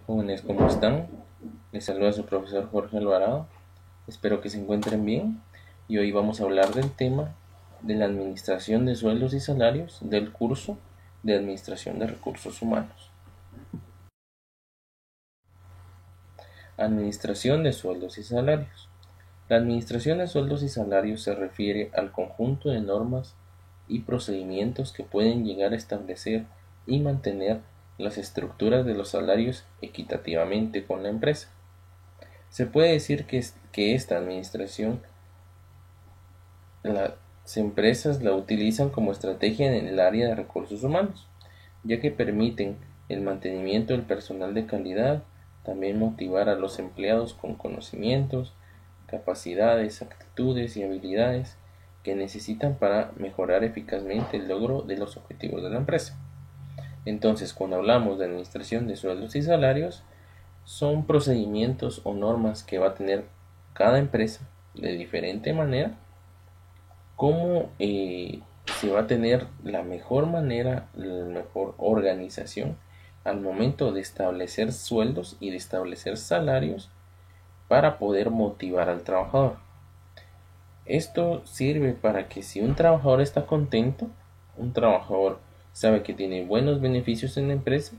Jóvenes, ¿cómo están? Les saluda su profesor Jorge Alvarado. Espero que se encuentren bien y hoy vamos a hablar del tema de la administración de sueldos y salarios del curso de Administración de Recursos Humanos. Administración de sueldos y salarios. La administración de sueldos y salarios se refiere al conjunto de normas y procedimientos que pueden llegar a establecer y mantener las estructuras de los salarios equitativamente con la empresa. Se puede decir que esta administración las empresas la utilizan como estrategia en el área de recursos humanos, ya que permiten el mantenimiento del personal de calidad, también motivar a los empleados con conocimientos, capacidades, actitudes y habilidades que necesitan para mejorar eficazmente el logro de los objetivos de la empresa. Entonces, cuando hablamos de administración de sueldos y salarios, son procedimientos o normas que va a tener cada empresa de diferente manera, cómo se va a tener la mejor manera, la mejor organización al momento de establecer sueldos y de establecer salarios para poder motivar al trabajador. Esto sirve para que si un trabajador está contento, un trabajador sabe que tiene buenos beneficios en la empresa,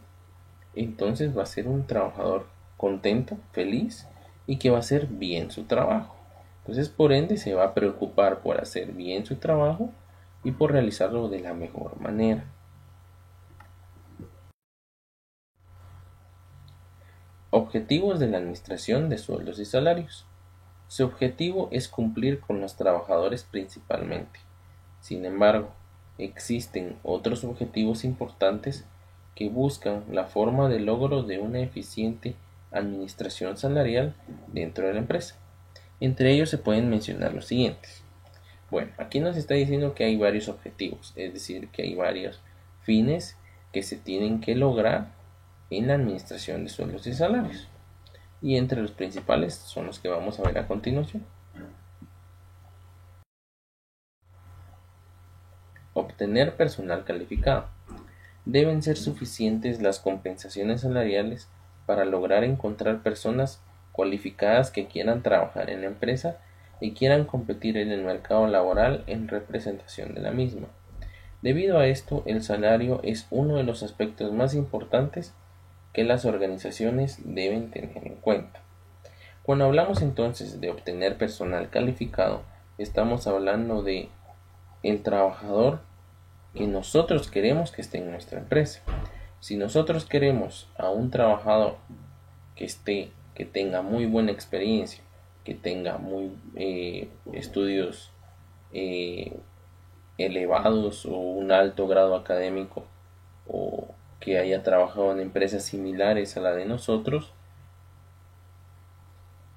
entonces va a ser un trabajador contento, feliz y que va a hacer bien su trabajo. Entonces, por ende, se va a preocupar por hacer bien su trabajo y por realizarlo de la mejor manera. Objetivos de la administración de sueldos y salarios. Su objetivo es cumplir con los trabajadores principalmente. Sin embargo, existen otros objetivos importantes que buscan la forma de logro de una eficiente administración salarial dentro de la empresa. Entre ellos se pueden mencionar los siguientes. Bueno, aquí nos está diciendo que hay varios objetivos, es decir, que hay varios fines que se tienen que lograr en la administración de sueldos y salarios. Y entre los principales son los que vamos a ver a continuación. Obtener personal calificado. Deben ser suficientes las compensaciones salariales para lograr encontrar personas cualificadas que quieran trabajar en la empresa y quieran competir en el mercado laboral en representación de la misma. Debido a esto, el salario es uno de los aspectos más importantes que las organizaciones deben tener en cuenta. Cuando hablamos entonces de obtener personal calificado, estamos hablando de el trabajador que nosotros queremos que esté en nuestra empresa. Si nosotros queremos a un trabajador que tenga muy buena experiencia, que tenga muy estudios eh, elevados o un alto grado académico o que haya trabajado en empresas similares a la de nosotros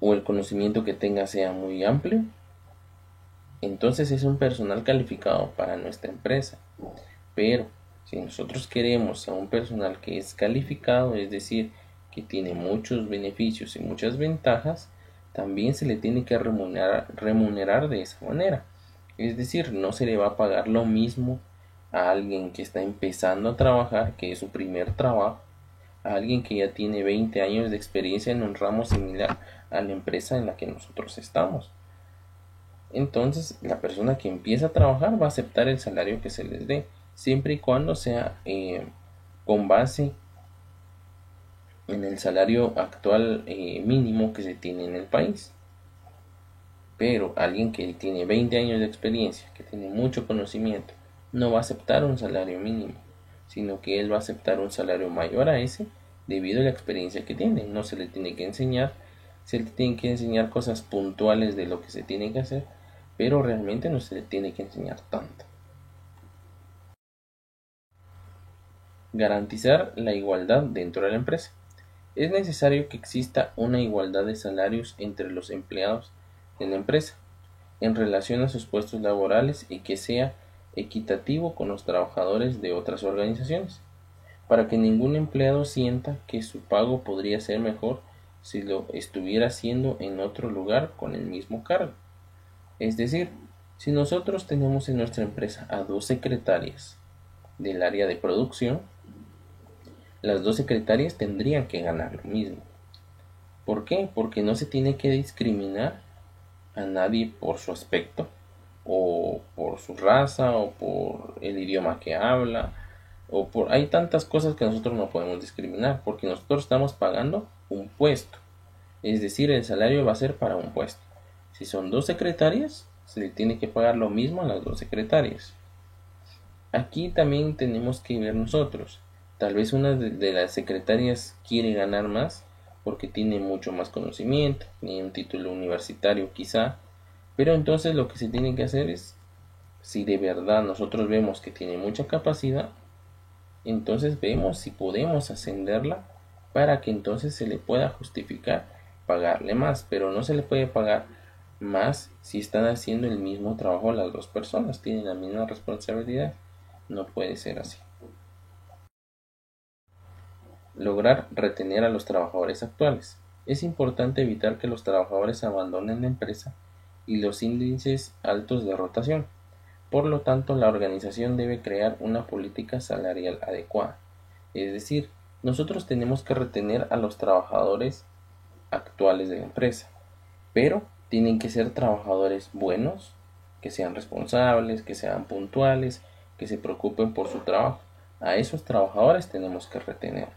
o el conocimiento que tenga sea muy amplio, entonces es un personal calificado para nuestra empresa. Pero si nosotros queremos a un personal que es calificado, es decir, que tiene muchos beneficios y muchas ventajas, también se le tiene que remunerar de esa manera. Es decir, no se le va a pagar lo mismo a alguien que está empezando a trabajar, que es su primer trabajo, a alguien que ya tiene 20 años de experiencia en un ramo similar a la empresa en la que nosotros estamos. Entonces, la persona que empieza a trabajar va a aceptar el salario que se les dé, siempre y cuando sea con base en el salario actual mínimo que se tiene en el país. Pero alguien que tiene 20 años de experiencia, que tiene mucho conocimiento, no va a aceptar un salario mínimo, sino que él va a aceptar un salario mayor a ese debido a la experiencia que tiene. No se le tiene que enseñar, se le tienen que enseñar cosas puntuales de lo que se tiene que hacer, pero realmente no se le tiene que enseñar tanto. Garantizar la igualdad dentro de la empresa. Es necesario que exista una igualdad de salarios entre los empleados de la empresa en relación a sus puestos laborales y que sea equitativo con los trabajadores de otras organizaciones, para que ningún empleado sienta que su pago podría ser mejor si lo estuviera haciendo en otro lugar con el mismo cargo. Es decir, si nosotros tenemos en nuestra empresa a dos secretarias del área de producción, las dos secretarias tendrían que ganar lo mismo. ¿Por qué? Porque no se tiene que discriminar a nadie por su aspecto, o por su raza, o por el idioma que habla, o por... Hay tantas cosas que nosotros no podemos discriminar, porque nosotros estamos pagando un puesto. Es decir, el salario va a ser para un puesto. Si son dos secretarias, se le tiene que pagar lo mismo a las dos secretarias. Aquí también tenemos que ver nosotros. Tal vez una de las secretarias quiere ganar más porque tiene mucho más conocimiento, tiene un título universitario quizá, pero entonces lo que se tiene que hacer es, si de verdad nosotros vemos que tiene mucha capacidad, entonces vemos si podemos ascenderla para que entonces se le pueda justificar pagarle más, pero no se le puede pagar más si están haciendo el mismo trabajo las dos personas, tienen la misma responsabilidad. No puede ser así. Lograr retener a los trabajadores actuales. Es importante evitar que los trabajadores abandonen la empresa y los índices altos de rotación. Por lo tanto, la organización debe crear una política salarial adecuada. Es decir, nosotros tenemos que retener a los trabajadores actuales de la empresa, pero tienen que ser trabajadores buenos, que sean responsables, que sean puntuales, que se preocupen por su trabajo. A esos trabajadores tenemos que retener.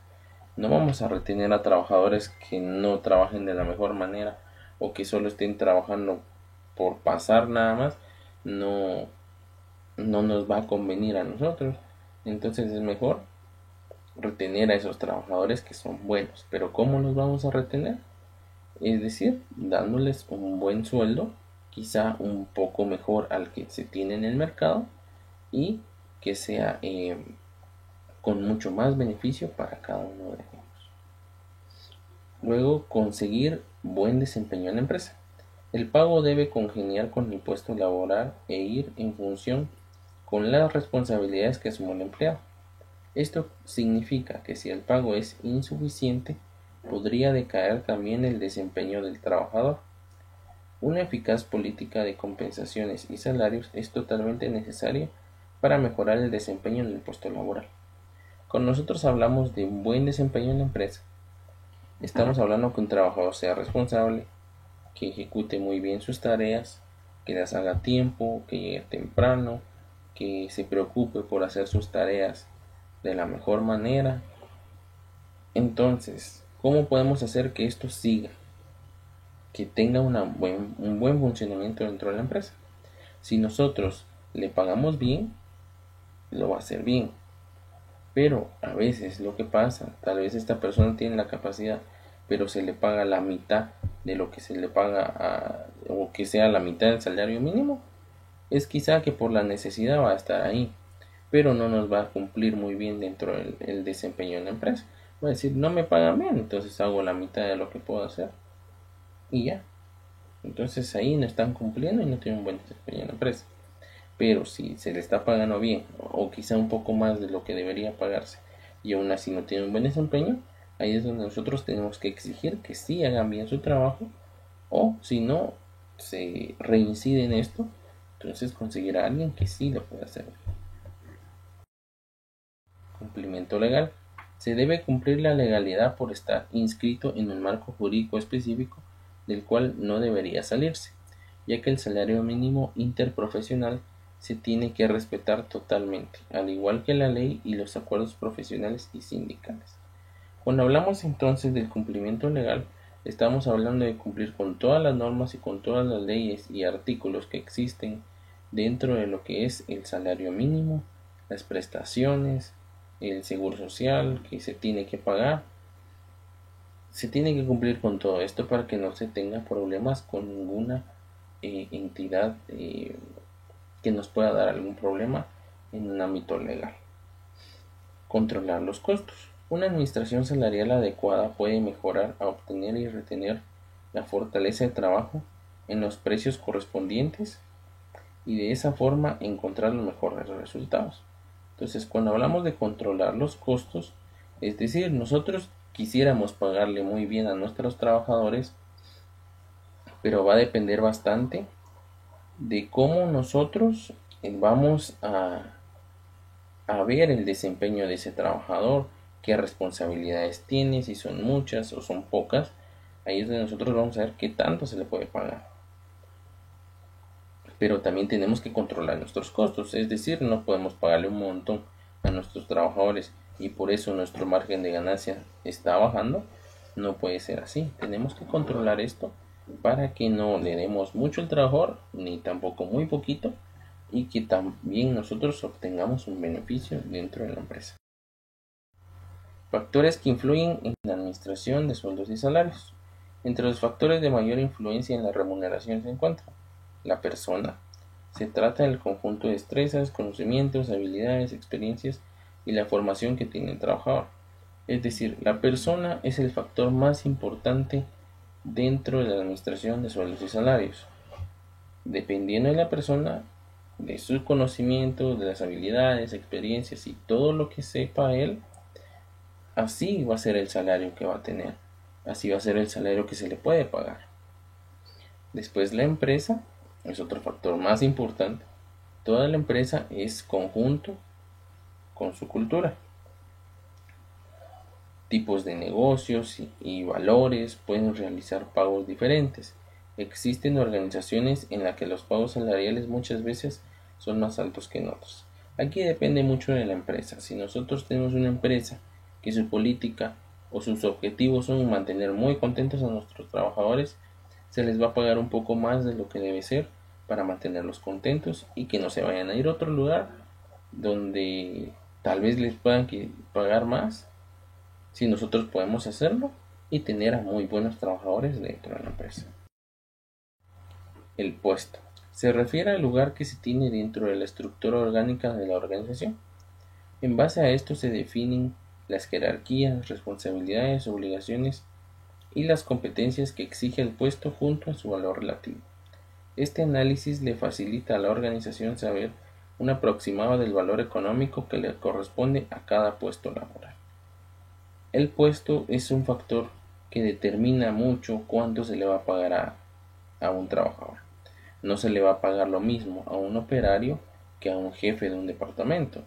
No vamos a retener a trabajadores que no trabajen de la mejor manera o que solo estén trabajando por pasar nada más. No, no nos va a convenir a nosotros. Entonces es mejor retener a esos trabajadores que son buenos. Pero ¿cómo los vamos a retener? Es decir, dándoles un buen sueldo, quizá un poco mejor al que se tiene en el mercado, y que sea con mucho más beneficio para cada uno de ellos. Luego, conseguir buen desempeño en la empresa. El pago debe congeniar con el puesto laboral e ir en función con las responsabilidades que asume el empleado. Esto significa que si el pago es insuficiente, podría decaer también el desempeño del trabajador. Una eficaz política de compensaciones y salarios es totalmente necesaria para mejorar el desempeño en el puesto laboral. Cuando nosotros hablamos de un buen desempeño en la empresa, estamos hablando que un trabajador sea responsable, que ejecute muy bien sus tareas, que las haga a tiempo, que llegue temprano, que se preocupe por hacer sus tareas de la mejor manera. Entonces, ¿cómo podemos hacer que esto siga? Que tenga un buen funcionamiento dentro de la empresa. Si nosotros le pagamos bien, lo va a hacer bien. Pero a veces lo que pasa, tal vez esta persona tiene la capacidad, pero se le paga la mitad de lo que se le paga o que sea la mitad del salario mínimo, es quizá que por la necesidad va a estar ahí, pero no nos va a cumplir muy bien dentro del desempeño en la empresa. Va a decir, no me pagan bien, entonces hago la mitad de lo que puedo hacer y ya. Entonces ahí no están cumpliendo y no tienen un buen desempeño en la empresa. Pero si se le está pagando bien o quizá un poco más de lo que debería pagarse y aún así no tiene un buen desempeño, ahí es donde nosotros tenemos que exigir que sí hagan bien su trabajo, o si no se reincide en esto, entonces conseguirá a alguien que sí lo pueda hacer. Cumplimiento legal. Se debe cumplir la legalidad por estar inscrito en un marco jurídico específico del cual no debería salirse, ya que el salario mínimo interprofesional se tiene que respetar totalmente, al igual que la ley y los acuerdos profesionales y sindicales. Cuando hablamos entonces del cumplimiento legal, estamos hablando de cumplir con todas las normas y con todas las leyes y artículos que existen dentro de lo que es el salario mínimo, las prestaciones, el seguro social que se tiene que pagar. Se tiene que cumplir con todo esto para que no se tenga problemas con ninguna entidad que nos pueda dar algún problema en un ámbito legal. Controlar los costos. Una administración salarial adecuada puede mejorar a obtener y retener la fortaleza de trabajo en los precios correspondientes y de esa forma encontrar los mejores resultados. Entonces, cuando hablamos de controlar los costos, es decir, nosotros quisiéramos pagarle muy bien a nuestros trabajadores, pero va a depender bastante de cómo nosotros vamos a ver el desempeño de ese trabajador, qué responsabilidades tiene, si son muchas o son pocas. Ahí es donde nosotros vamos a ver qué tanto se le puede pagar. Pero también tenemos que controlar nuestros costos, es decir, no podemos pagarle un montón a nuestros trabajadores y por eso nuestro margen de ganancia está bajando. No puede ser así, tenemos que controlar esto para que no le demos mucho al trabajador ni tampoco muy poquito, y que también nosotros obtengamos un beneficio dentro de la empresa. Factores que influyen en la administración de sueldos y salarios. Entre los factores de mayor influencia en la remuneración se encuentra la persona. Se trata del conjunto de destrezas, conocimientos, habilidades, experiencias y la formación que tiene el trabajador. Es decir, la persona es el factor más importante dentro de la administración de sueldos y salarios. Dependiendo de la persona, de sus conocimientos, de las habilidades, experiencias y todo lo que sepa él, así va a ser el salario que va a tener. Así va a ser el salario que se le puede pagar. Después la empresa es otro factor más importante. Toda la empresa es conjunto con su cultura. Tipos de negocios y valores pueden realizar pagos diferentes. Existen organizaciones en las que los pagos salariales muchas veces son más altos que en otras. Aquí depende mucho de la empresa. Si nosotros tenemos una empresa que su política o sus objetivos son mantener muy contentos a nuestros trabajadores, se les va a pagar un poco más de lo que debe ser para mantenerlos contentos y que no se vayan a ir a otro lugar donde tal vez les puedan pagar más, si nosotros podemos hacerlo y tener a muy buenos trabajadores dentro de la empresa. El puesto se refiere al lugar que se tiene dentro de la estructura orgánica de la organización. En base a esto se definen las jerarquías, responsabilidades, obligaciones y las competencias que exige el puesto junto a su valor relativo. Este análisis le facilita a la organización saber un aproximado del valor económico que le corresponde a cada puesto laboral. El puesto es un factor que determina mucho cuánto se le va a pagar a un trabajador. No se le va a pagar lo mismo a un operario que a un jefe de un departamento.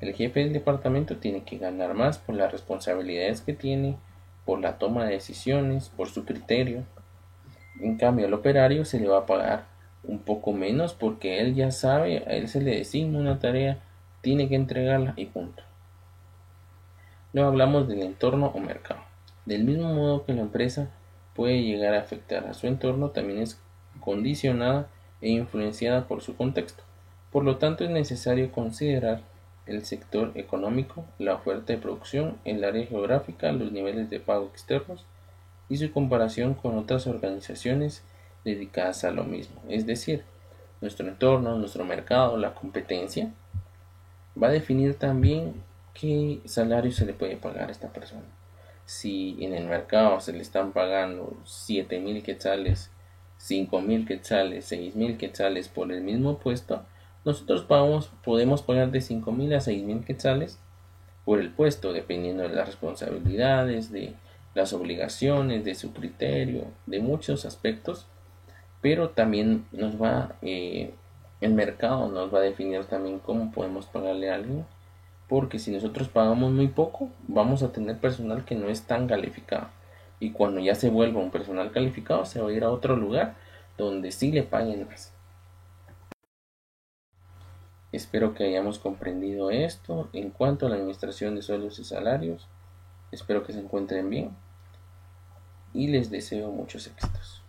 El jefe del departamento tiene que ganar más por las responsabilidades que tiene, por la toma de decisiones, por su criterio. En cambio, al operario se le va a pagar un poco menos porque él ya sabe, a él se le designa una tarea, tiene que entregarla y punto. Luego hablamos del entorno o mercado. Del mismo modo que la empresa puede llegar a afectar a su entorno, también es condicionada e influenciada por su contexto. Por lo tanto, es necesario considerar el sector económico, la oferta de producción, el área geográfica, los niveles de pago externos y su comparación con otras organizaciones dedicadas a lo mismo. Es decir, nuestro entorno, nuestro mercado, la competencia, va a definir también qué salario se le puede pagar a esta persona. Si en el mercado se le están pagando 7,000 quetzales, 5,000 quetzales, 6,000 quetzales por el mismo puesto, nosotros podemos pagar de 5,000 a 6,000 quetzales por el puesto, dependiendo de las responsabilidades, de las obligaciones, de su criterio, de muchos aspectos, pero también el mercado nos va a definir también cómo podemos pagarle a alguien, porque si nosotros pagamos muy poco, vamos a tener personal que no es tan calificado, y cuando ya se vuelva un personal calificado, se va a ir a otro lugar donde sí le paguen más. Espero que hayamos comprendido esto en cuanto a la administración de sueldos y salarios. Espero que se encuentren bien y les deseo muchos éxitos.